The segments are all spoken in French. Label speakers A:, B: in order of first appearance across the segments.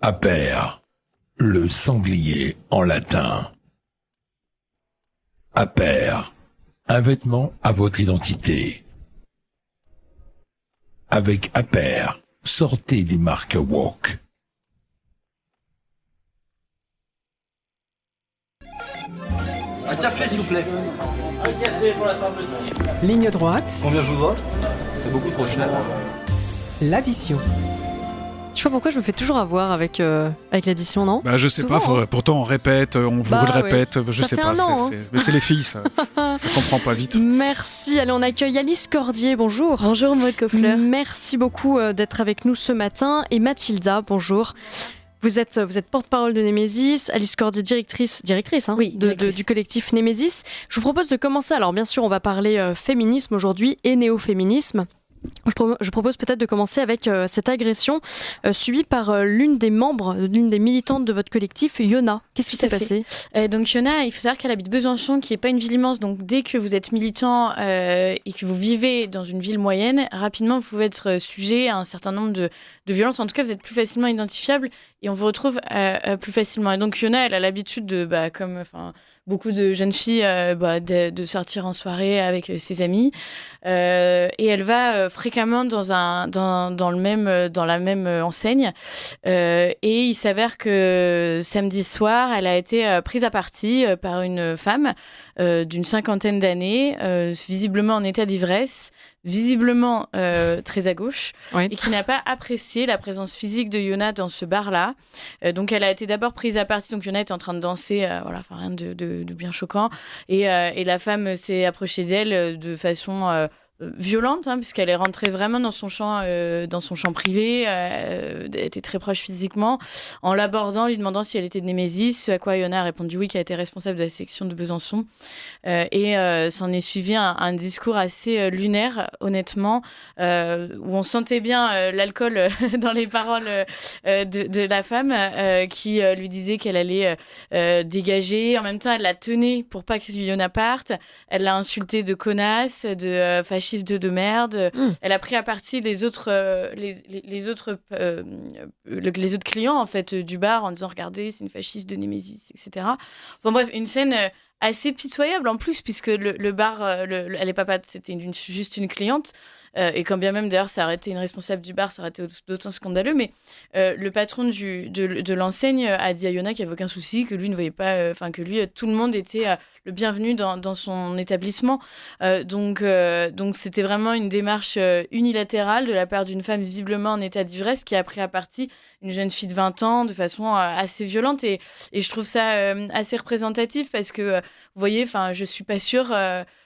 A: Aper, le sanglier en latin. Aper, un vêtement à votre identité. Avec Aper, sortez des marques woke.
B: Un café, s'il vous plaît.
C: Un café pour la table 6.
D: Ligne droite,
B: Combien je vous dois? C'est beaucoup trop cher.
D: l'addition.
E: Je sais pas pourquoi je me fais toujours avoir avec l'addition, non?
F: Bah je sais
E: Souvent,
F: pas, pourtant on répète, on vous le répète, je
E: Ça
F: sais
E: fait
F: pas,
E: un an,
F: mais c'est les filles ça comprend pas vite.
E: Merci. Allez, on accueille Alice Cordier, bonjour.
G: Bonjour Maud Koffler.
E: Merci beaucoup d'être avec nous ce matin. Et Mathilda, bonjour. Vous êtes porte-parole de Némésis, Alice Cordier, directrice hein,
G: Oui, directrice.
E: du collectif Némésis. Je vous propose de commencer. Alors bien sûr, on va parler féminisme aujourd'hui et néo-féminisme. Je propose peut-être de commencer avec cette agression subie par l'une des militantes de votre collectif, Yona. Qu'est-ce qui s'est passé ?
G: Donc Yona, il faut savoir qu'elle habite Besançon, qui n'est pas une ville immense. Donc dès que vous êtes militant et que vous vivez dans une ville moyenne, rapidement vous pouvez être sujet à un certain nombre de violences. En tout cas, vous êtes plus facilement identifiable et on vous retrouve plus facilement. Et donc Yona, elle a l'habitude de, comme beaucoup de jeunes filles, de sortir en soirée avec ses amis. Et elle va fréquemment dans la même enseigne. Et il s'avère que samedi soir, elle a été prise à partie par une femme d'une 50aine d'années, visiblement en état d'ivresse, visiblement très à gauche,
E: Oui.
G: et qui n'a pas apprécié la présence physique de Yona dans ce bar-là. Donc elle a été d'abord prise à partie, donc Yona était en train de danser, rien de bien choquant, et la femme s'est approchée d'elle de façon violente, puisqu'elle est rentrée vraiment dans son champ privé, elle était très proche physiquement, en l'abordant, lui demandant si elle était de Némésis, ce à quoi Yona a répondu oui, qu'elle était responsable de la section de Besançon. Et s'en est suivi un discours assez lunaire, honnêtement, où on sentait bien l'alcool dans les paroles de la femme, qui lui disait qu'elle allait dégager. En même temps, elle la tenait pour pas que Yona parte. Elle l'a insultée de connasse, de fasciste de merde. Elle a pris à partie les autres clients en fait du bar en disant regardez, c'est une fasciste de Némésis, etc. Enfin bref, une scène assez pitoyable en plus, puisque le bar, elle est pas, c'était juste une cliente. Et quand bien même, d'ailleurs, ça aurait été une responsable du bar, ça aurait été d'autant scandaleux. Mais le patron de l'enseigne a dit à Yona qu'il n'y avait aucun souci, que lui ne voyait pas, que lui, tout le monde était le bienvenu dans son établissement. Donc c'était vraiment une démarche unilatérale de la part d'une femme visiblement en état d'ivresse qui a pris à partie une jeune fille de 20 ans de façon assez violente. Et je trouve ça assez représentatif parce que, vous voyez, je suis pas sûre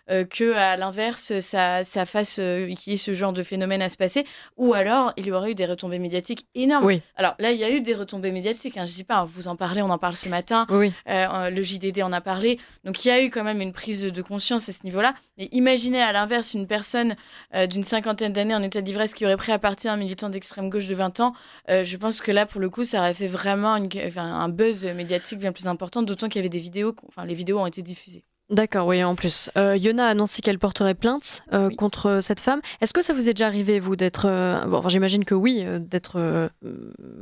G: que à l'inverse, ça fasse qu'il y ait ce genre de phénomène à se passer. Ou alors, il y aurait eu des retombées médiatiques énormes.
E: Oui.
G: Alors là, il y a eu des retombées médiatiques. Je dis pas, vous en parlez, on en parle ce matin.
E: Oui.
G: Le JDD en a parlé. Donc, il y a eu quand même une prise de conscience à ce niveau-là. Mais imaginez à l'inverse une personne d'une 50aine d'années en état d'ivresse qui aurait pris à partie un militant d'extrême gauche de 20 ans. Je pense que là, pour le coup, ça aurait fait vraiment un buzz médiatique bien plus important, d'autant qu'il y avait des vidéos, les vidéos ont été diffusées.
E: D'accord, oui, en plus. Yona a annoncé qu'elle porterait plainte
G: Oui.
E: contre cette femme. Est-ce que ça vous est déjà arrivé, vous, d'être... j'imagine que oui, d'être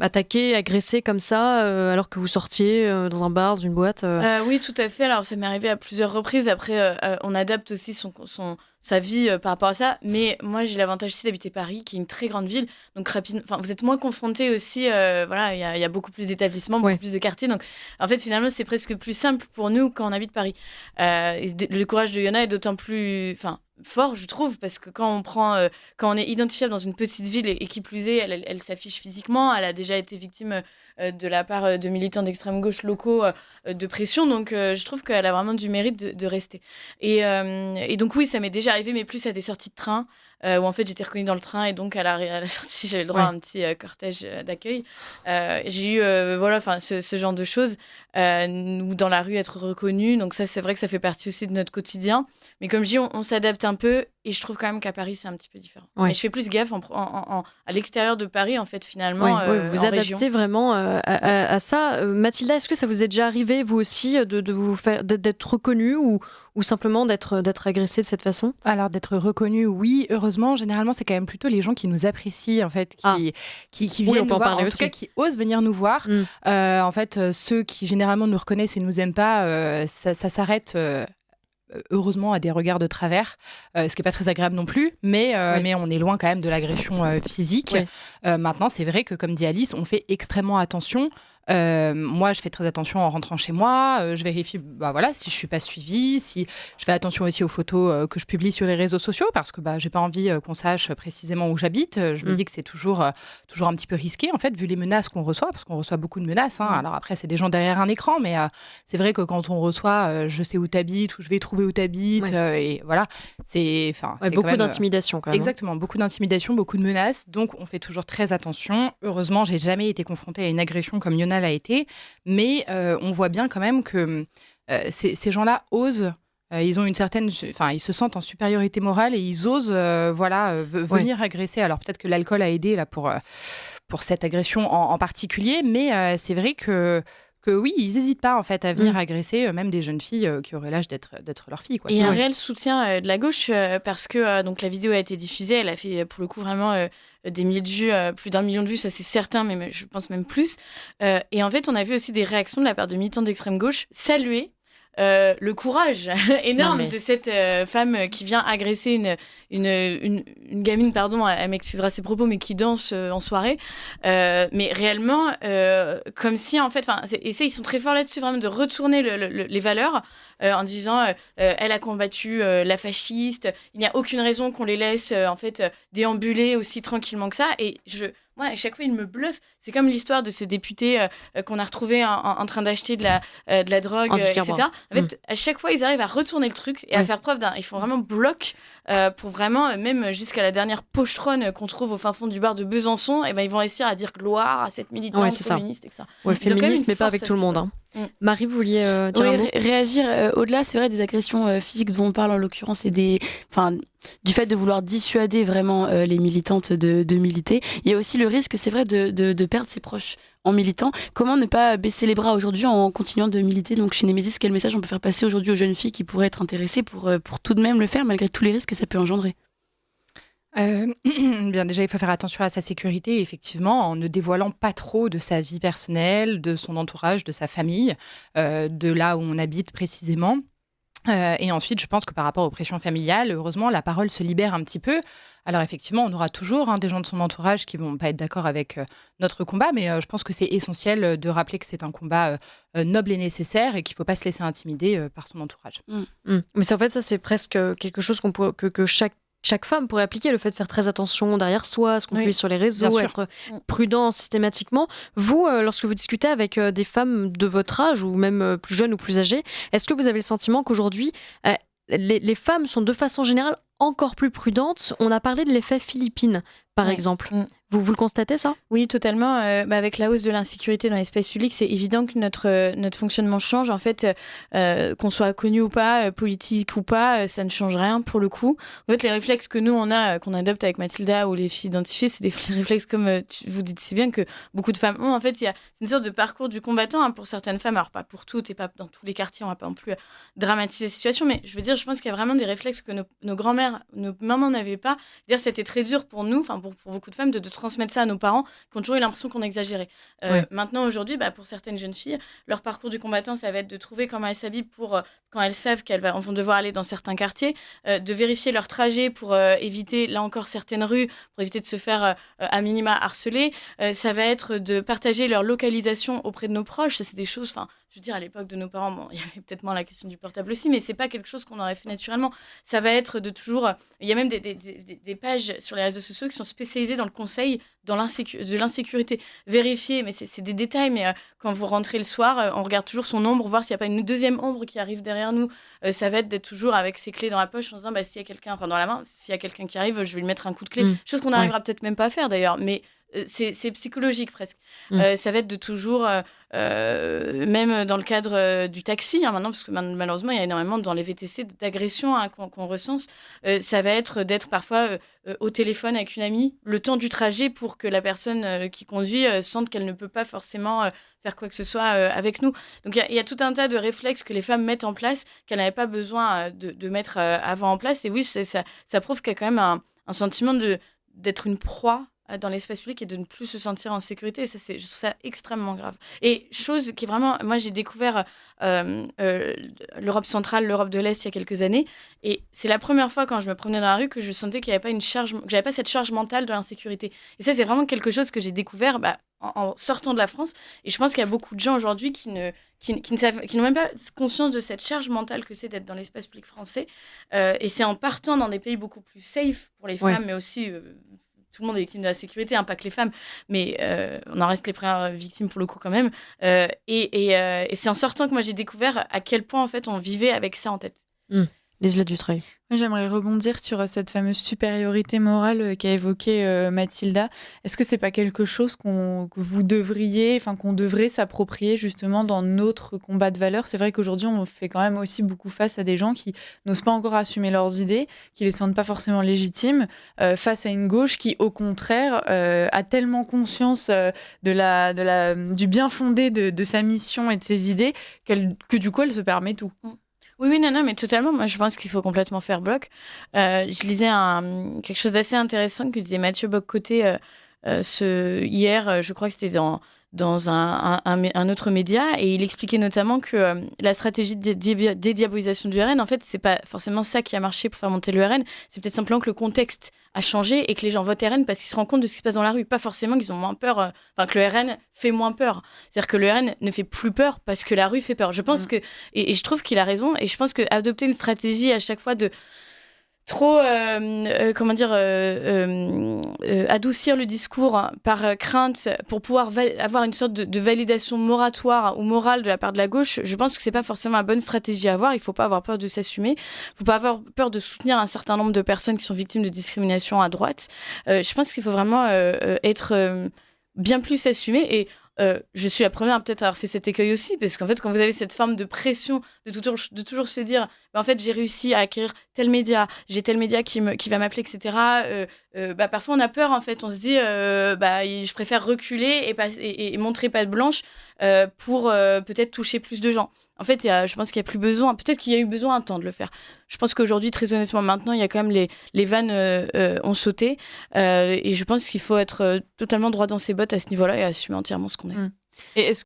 E: attaquée, agressée comme ça, alors que vous sortiez dans un bar, dans une boîte
G: Oui, tout à fait. Alors, ça m'est arrivé à plusieurs reprises. Après, on adapte aussi sa vie par rapport à ça. Mais moi, j'ai l'avantage ici d'habiter Paris, qui est une très grande ville. Donc, rapidement, vous êtes moins confrontés aussi. Il y a beaucoup plus d'établissements, beaucoup plus de quartiers. Donc, en fait, finalement, c'est presque plus simple pour nous quand on habite Paris. Le courage de Yona est d'autant plus fort, je trouve, parce que quand on est identifiable dans une petite ville et qui plus est, elle s'affiche physiquement, elle a déjà été victime de la part de militants d'extrême gauche locaux de pression, donc je trouve qu'elle a vraiment du mérite de rester. Et donc oui, ça m'est déjà arrivé, mais plus à des sorties de train, où en fait j'étais reconnue dans le train et donc à la sortie j'avais le droit à un petit cortège d'accueil. J'ai eu ce genre de choses, ou dans la rue être reconnue, donc ça c'est vrai que ça fait partie aussi de notre quotidien, mais comme je dis, on s'adapte un peu. Et je trouve quand même qu'à Paris, c'est un petit peu différent.
E: Ouais.
G: Mais je fais plus gaffe à l'extérieur de Paris, en fait, finalement.
E: Vous
G: en
E: adaptez
G: région.
E: vraiment à ça. Mathilda, est-ce que ça vous est déjà arrivé, vous aussi, de vous faire d'être reconnue ou simplement d'être agressée de cette façon?
H: Alors, d'être reconnu, oui, heureusement. Généralement, c'est quand même plutôt les gens qui nous apprécient, en fait, qui viennent
E: on peut
H: nous
E: en
H: voir,
E: parler
H: en
E: aussi.
H: tout cas, qui osent venir nous voir. En fait, ceux qui généralement nous reconnaissent et nous aiment pas, ça s'arrête heureusement à des regards de travers, ce qui n'est pas très agréable non plus, mais on est loin quand même de l'agression physique.
E: Oui.
H: Maintenant, c'est vrai que, comme dit Alice, on fait extrêmement attention. Moi, je fais très attention en rentrant chez moi. Je vérifie si je suis pas suivie, si je fais attention aussi aux photos que je publie sur les réseaux sociaux parce que j'ai pas envie qu'on sache précisément où j'habite. Je me dis que c'est toujours un petit peu risqué en fait vu les menaces qu'on reçoit parce qu'on reçoit beaucoup de menaces. Alors après, c'est des gens derrière un écran, mais c'est vrai que quand on reçoit, je sais où t'habites, où je vais trouver où t'habites, et voilà, c'est
E: Beaucoup
H: quand même,
E: d'intimidation quand même.
H: Exactement, beaucoup d'intimidation, beaucoup de menaces. Donc, on fait toujours très attention. Heureusement, j'ai jamais été confrontée à une agression comme Yona l'a été. Mais on voit bien quand même que ces gens-là osent. Ils ont une certaine, ils se sentent en supériorité morale et ils osent, venir agresser. Alors peut-être que l'alcool a aidé là pour cette agression en particulier, mais c'est vrai que oui, ils n'hésitent pas en fait à venir agresser même des jeunes filles qui auraient l'âge d'être leur fille. Quoi.
G: Et un réel soutien de la gauche parce que donc la vidéo a été diffusée, elle a fait pour le coup vraiment des milliers de vues, plus d'1 million de vues, ça c'est certain, mais je pense même plus. Et en fait, on a vu aussi des réactions de la part de militants d'extrême gauche saluer le courage énorme de cette femme qui vient agresser une gamine, pardon, elle m'excusera ses propos, mais qui danse en soirée. Mais réellement, comme si, en fait, ils sont très forts là-dessus, vraiment, de retourner les valeurs en disant elle a combattu la fasciste, il n'y a aucune raison qu'on les laisse, en fait, déambuler aussi tranquillement que ça. Et moi, à chaque fois, il me bluffe. C'est comme l'histoire de ce député qu'on a retrouvé en train d'acheter de la drogue, etc. En fait, à chaque fois, ils arrivent à retourner le truc et à faire preuve ils font vraiment bloc pour vraiment, même jusqu'à la dernière pochetronne qu'on trouve au fin fond du bar de Besançon, et ils vont réussir à dire gloire à cette militante féministe, etc.
E: Féministe, mais pas avec tout le monde. Marie, vous vouliez dire un mot ?
I: Réagir au-delà, c'est vrai, des agressions physiques dont on parle en l'occurrence et du fait de vouloir dissuader vraiment les militantes de militer. Il y a aussi le risque, c'est vrai, de perdre ses proches en militant. Comment ne pas baisser les bras aujourd'hui en continuant de militer? Donc chez Némésis, quel message on peut faire passer aujourd'hui aux jeunes filles qui pourraient être intéressées pour tout de même le faire malgré tous les risques que ça peut engendrer?
H: Bien, déjà, il faut faire attention à sa sécurité, effectivement, en ne dévoilant pas trop de sa vie personnelle, de son entourage, de sa famille, de là où on habite précisément. Et ensuite, je pense que par rapport aux pressions familiales, heureusement, la parole se libère un petit peu. Alors effectivement, on aura toujours des gens de son entourage qui vont pas être d'accord avec notre combat, mais je pense que c'est essentiel de rappeler que c'est un combat noble et nécessaire et qu'il ne faut pas se laisser intimider par son entourage.
E: Mais en fait, ça, c'est presque quelque chose que chaque femme pourrait appliquer, le fait de faire très attention derrière soi, ce qu'on publie sur les réseaux, être prudent systématiquement. Vous, lorsque vous discutez avec des femmes de votre âge ou même plus jeunes ou plus âgées, est-ce que vous avez le sentiment qu'aujourd'hui, les femmes sont de façon générale encore plus prudentes? On a parlé de l'effet Philippines, par exemple. Vous le constatez, ça?
G: Oui, totalement. Avec la hausse de l'insécurité dans l'espace public, c'est évident que notre fonctionnement change. En fait, qu'on soit connu ou pas, politique ou pas, ça ne change rien pour le coup. En fait, les réflexes que nous, on a, qu'on adopte avec Mathilda ou les filles identifiées, c'est des réflexes comme vous dites si bien que beaucoup de femmes ont. En fait, c'est une sorte de parcours du combattant pour certaines femmes. Alors, pas pour toutes et pas dans tous les quartiers, on ne va pas non plus dramatiser la situation, mais je veux dire, je pense qu'il y a vraiment des réflexes que nos grand-mères, nos mamans n'avaient pas. Dire, c'était très dur pour nous, pour beaucoup de femmes, de transmettre ça à nos parents qui ont toujours eu l'impression qu'on exagérait. Maintenant, aujourd'hui, pour certaines jeunes filles, leur parcours du combattant, ça va être de trouver comment elles s'habillent pour, quand elles savent qu'elles vont devoir aller dans certains quartiers, de vérifier leur trajet pour éviter, là encore, certaines rues, pour éviter de se faire à minima harceler. Ça va être de partager leur localisation auprès de nos proches. Ça, c'est des choses, je veux dire, à l'époque de nos parents, il y avait peut-être moins la question du portable aussi, mais c'est pas quelque chose qu'on aurait fait naturellement. Ça va être de toujours... Il y a même des pages sur les réseaux sociaux qui sont spécialisées dans le conseil de l'insécurité. Vérifier, mais c'est des détails, mais quand vous rentrez le soir, on regarde toujours son ombre, voir s'il n'y a pas une deuxième ombre qui arrive derrière nous. Ça va être d'être toujours avec ses clés dans la poche en se disant, s'il y a quelqu'un, dans la main, s'il y a quelqu'un qui arrive, je vais lui mettre un coup de clé. Chose qu'on n'arrivera peut-être même pas à faire d'ailleurs, mais c'est psychologique presque. Ça va être de toujours, même dans le cadre du taxi, hein, maintenant, parce que malheureusement, il y a énormément dans les VTC d'agressions qu'on recense. Ça va être d'être parfois au téléphone avec une amie le temps du trajet pour que la personne qui conduit sente qu'elle ne peut pas forcément faire quoi que ce soit avec nous. Donc il y a tout un tas de réflexes que les femmes mettent en place qu'elles n'avaient pas besoin de mettre avant en place. Et oui, ça prouve qu'il y a quand même un sentiment d'être une proie dans l'espace public et de ne plus se sentir en sécurité. Et ça, je trouve ça extrêmement grave. Et chose qui est vraiment... Moi, j'ai découvert l'Europe centrale, l'Europe de l'Est il y a quelques années. Et c'est la première fois quand je me promenais dans la rue que je sentais qu'il n'y avait pas que j'avais pas cette charge mentale de l'insécurité. Et ça, c'est vraiment quelque chose que j'ai découvert en sortant de la France. Et je pense qu'il y a beaucoup de gens aujourd'hui qui n'ont même pas conscience de cette charge mentale que c'est d'être dans l'espace public français. Et c'est en partant dans des pays beaucoup plus safe pour les femmes, mais aussi... tout le monde est victime de la sécurité, pas que les femmes, mais on en reste les premières victimes pour le coup quand même. Et c'est en sortant que moi j'ai découvert à quel point en fait on vivait avec ça en tête.
E: Liselotte Dutreuil.
J: Moi, j'aimerais rebondir sur cette fameuse supériorité morale qu'a évoquée Mathilda. Est-ce que c'est pas quelque chose qu'on devrait s'approprier justement dans notre combat de valeurs ? C'est vrai qu'aujourd'hui, on fait quand même aussi beaucoup face à des gens qui n'osent pas encore assumer leurs idées, qui les sentent pas forcément légitimes, face à une gauche qui, au contraire, a tellement conscience du bien fondé de sa mission et de ses idées que du coup, elle se permet tout.
G: Oui, non, mais totalement. Moi, je pense qu'il faut complètement faire bloc. Je lisais quelque chose d'assez intéressant que disait Mathieu Bock-Côté hier, je crois que c'était dans un autre média, et il expliquait notamment que la stratégie de dédiabolisation du RN, en fait, c'est pas forcément ça qui a marché pour faire monter le RN, c'est peut-être simplement que le contexte a changé et que les gens votent RN parce qu'ils se rendent compte de ce qui se passe dans la rue, pas forcément qu'ils ont moins peur, que le RN fait moins peur. C'est-à-dire que le RN ne fait plus peur parce que la rue fait peur. Je pense que, et je trouve qu'il a raison, et je pense qu'adopter une stratégie à chaque fois de trop, adoucir le discours par crainte pour pouvoir avoir une sorte de validation moratoire ou morale de la part de la gauche, je pense que c'est pas forcément la bonne stratégie à avoir. Il faut pas avoir peur de s'assumer. Il faut pas avoir peur de soutenir un certain nombre de personnes qui sont victimes de discrimination à droite. Je pense qu'il faut vraiment être bien plus assumé, et je suis la première peut-être à avoir fait cet écueil aussi, parce qu'en fait, quand vous avez cette forme de pression de toujours se dire en fait, j'ai réussi à acquérir tel média, j'ai tel média qui va m'appeler, etc. Parfois, on a peur, en fait. On se dit, je préfère reculer et montrer patte blanche pour peut-être toucher plus de gens. En fait, je pense qu'il n'y a plus besoin. Peut-être qu'il y a eu besoin un temps de le faire. Je pense qu'aujourd'hui, très honnêtement, maintenant, il y a quand même les vannes ont sauté. Et je pense qu'il faut être totalement droit dans ses bottes à ce niveau-là et assumer entièrement ce qu'on est.
J: Et est-ce